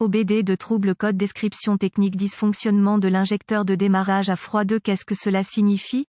OBD de trouble code description technique dysfonctionnement de l'injecteur de démarrage à froid 2. Qu'est-ce que cela signifie?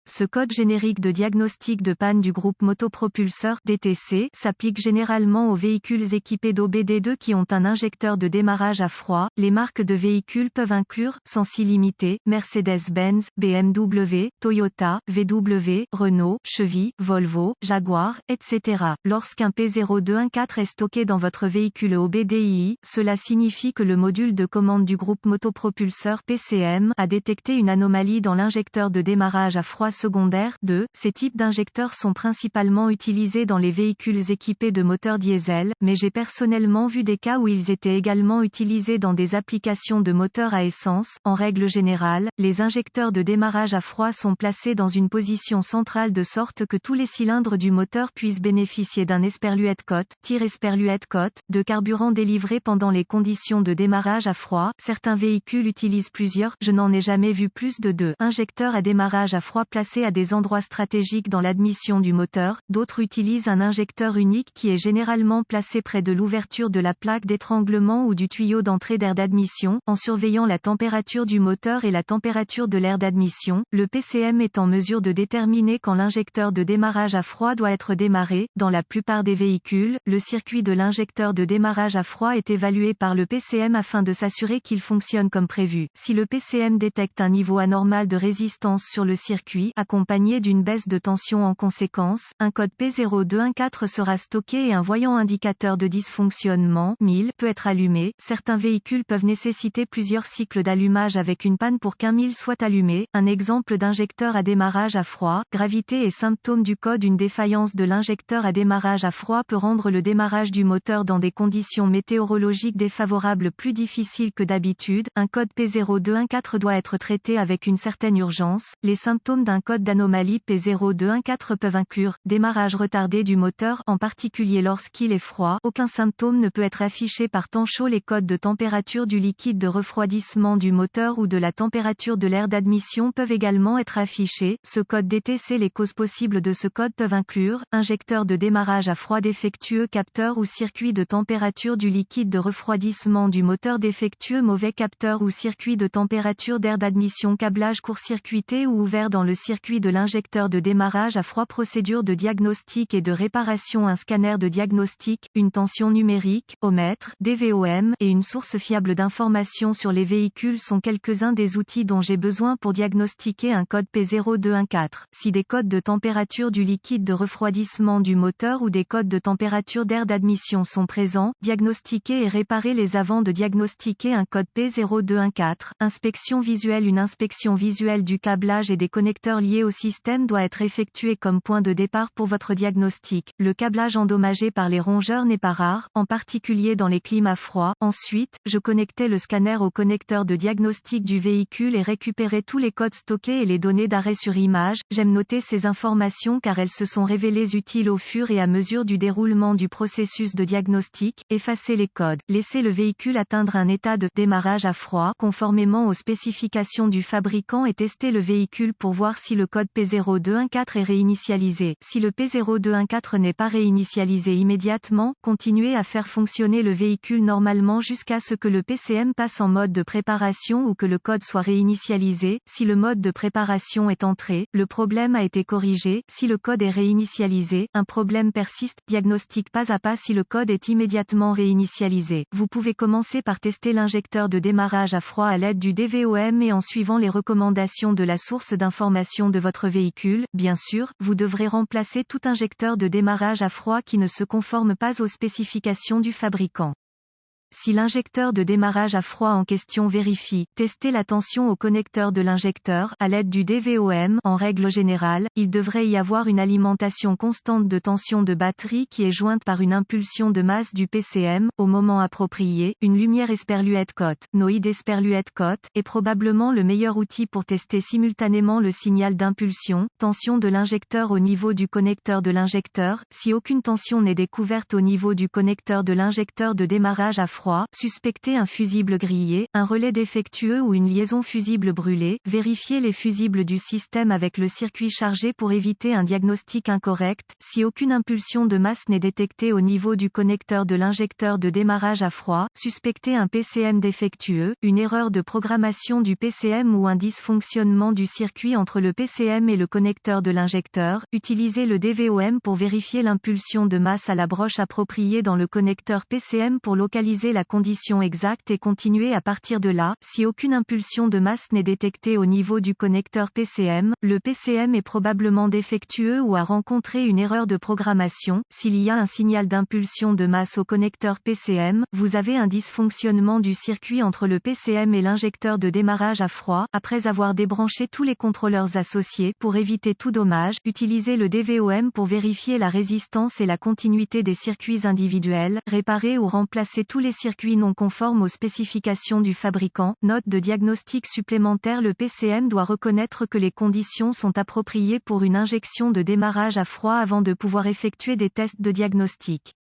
Ce code générique de diagnostic de panne du groupe motopropulseur (DTC) s'applique généralement aux véhicules équipés d'OBD2 qui ont un injecteur de démarrage à froid. Les marques de véhicules peuvent inclure Sensi Limited, Mercedes-Benz, BMW, Toyota, VW, Renault, Chevy, Volvo, Jaguar, etc. Lorsqu'un P0214 est stocké dans votre véhicule OBDII, cela signifie que le module de commande du groupe motopropulseur PCM a détecté une anomalie dans l'injecteur de démarrage à froid secondaire. 2. Ces types d'injecteurs sont principalement utilisés dans les véhicules équipés de moteurs diesel, mais j'ai personnellement vu des cas où ils étaient également utilisés dans des applications de moteurs à essence. En règle générale, les injecteurs de démarrage à froid sont placés dans une position centrale de sorte que tous les cylindres du moteur puissent bénéficier d'un esperluette cote, tir-esperluette cote, de carburant délivré pendant les conditions de démarrage à froid. Certains véhicules utilisent plusieurs, je n'en ai jamais vu plus de 2 injecteurs à démarrage à froid placés à des endroits stratégiques dans l'admission du moteur. D'autres utilisent un injecteur unique qui est généralement placé près de l'ouverture de la plaque d'étranglement ou du tuyau d'entrée d'air d'admission. En surveillant la température du moteur et la température de l'air d'admission, le PCM est en mesure de déterminer quand l'injecteur de démarrage à froid doit être démarré. Dans la plupart des véhicules, le circuit de l'injecteur de démarrage à froid est évalué par le PCM afin de s'assurer qu'il fonctionne comme prévu. Si le PCM détecte un niveau anormal de résistance sur le circuit, accompagné d'une baisse de tension en conséquence, un code P0214 sera stocké et un voyant indicateur de dysfonctionnement 1000 peut être allumé. Certains véhicules peuvent nécessiter plusieurs cycles d'allumage avec une panne pour qu'un 1000 soit allumé. Un exemple d'injecteur à démarrage à froid, gravité et symptômes du code. Une défaillance de l'injecteur à démarrage à froid peut rendre le démarrage du moteur dans des conditions météorologiques défavorables plus difficile que d'habitude. Un code P0214 doit être traité avec une certaine urgence. Les symptômes d'un code d'anomalie P0214 peuvent inclure démarrage retardé du moteur, en particulier lorsqu'il est froid. Aucun symptôme ne peut être affiché par temps chaud. Les codes de température du liquide de refroidissement du moteur ou de la température de l'air d'admission peuvent également être affichés. Ce code DTC. Les causes possibles de ce code peuvent inclure injecteur de démarrage à froid défectueux, capteur ou circuit de température du liquide de refroidissement du moteur défectueux, mauvais capteur ou circuit de température d'air d'admission, câblage court-circuité ou ouvert dans le circuit de l'injecteur de démarrage à froid. Procédure de diagnostic et de réparation. Un scanner de diagnostic, une tension numérique, ohmètre, DVOM, et une source fiable d'informations sur les véhicules sont quelques-uns des outils dont j'ai besoin pour diagnostiquer un code P0214. Si des codes de température du liquide de refroidissement du moteur ou des codes de température d'air d'admission sont présents, diagnostiquer et réparer les avant de diagnostiquer un code P0214. Inspection visuelle. Une inspection visuelle du câblage et des connecteurs liés au système doit être effectuée comme point de départ pour votre diagnostic. Le câblage endommagé par les rongeurs n'est pas rare, en particulier dans les climats froids. Ensuite, je connectais le scanner au connecteur de diagnostic du véhicule et récupérais tous les codes stockés et les données d'arrêt sur image. J'aime noter ces informations car elles se sont révélées utiles au fur et à mesure du déroulement du processus de diagnostic. Effacer les codes. Laisser le véhicule atteindre un état de démarrage à froid conformément aux spécifications du fabricant et tester le véhicule pour voir si le code P0214 est réinitialisé. Si le P0214 n'est pas réinitialisé immédiatement, continuez à faire fonctionner le véhicule normalement jusqu'à ce que le PCM passe en mode de préparation ou que le code soit réinitialisé. Si le mode de préparation est entré, le problème a été corrigé. Si le code est réinitialisé, un problème persiste. Diagnostic pas à pas. Si le code est immédiatement réinitialisé, vous pouvez commencer par tester l'injecteur de démarrage à froid à l'aide du DVOM et en suivant les recommandations de la source d'information de votre véhicule. Bien sûr, vous devrez remplacer tout injecteur de démarrage à froid qui ne se conforme pas aux spécifications du fabricant. Si l'injecteur de démarrage à froid en question vérifie, testez la tension au connecteur de l'injecteur, à l'aide du DVOM. En règle générale, il devrait y avoir une alimentation constante de tension de batterie qui est jointe par une impulsion de masse du PCM. Au moment approprié, une lumière esperluette cote, noïde esperluette cote, est probablement le meilleur outil pour tester simultanément le signal d'impulsion, tension de l'injecteur au niveau du connecteur de l'injecteur. Si aucune tension n'est découverte au niveau du connecteur de l'injecteur de démarrage à froid, froid, suspecter un fusible grillé, un relais défectueux ou une liaison fusible brûlée, vérifier les fusibles du système avec le circuit chargé pour éviter un diagnostic incorrect, si aucune impulsion de masse n'est détectée au niveau du connecteur de l'injecteur de démarrage à froid, suspecter un PCM défectueux, une erreur de programmation du PCM ou un dysfonctionnement du circuit entre le PCM et le connecteur de l'injecteur, utiliser le DVOM pour vérifier l'impulsion de masse à la broche appropriée dans le connecteur PCM pour localiser la condition exacte et continuer à partir de là. Si aucune impulsion de masse n'est détectée au niveau du connecteur PCM, le PCM est probablement défectueux ou a rencontré une erreur de programmation. S'il y a un signal d'impulsion de masse au connecteur PCM, vous avez un dysfonctionnement du circuit entre le PCM et l'injecteur de démarrage à froid. Après avoir débranché tous les contrôleurs associés, pour éviter tout dommage, utilisez le DVOM pour vérifier la résistance et la continuité des circuits individuels, réparer ou remplacer tous les circuits non conformes aux spécifications du fabricant. Note de diagnostic supplémentaire: le PCM doit reconnaître que les conditions sont appropriées pour une injection de démarrage à froid avant de pouvoir effectuer des tests de diagnostic.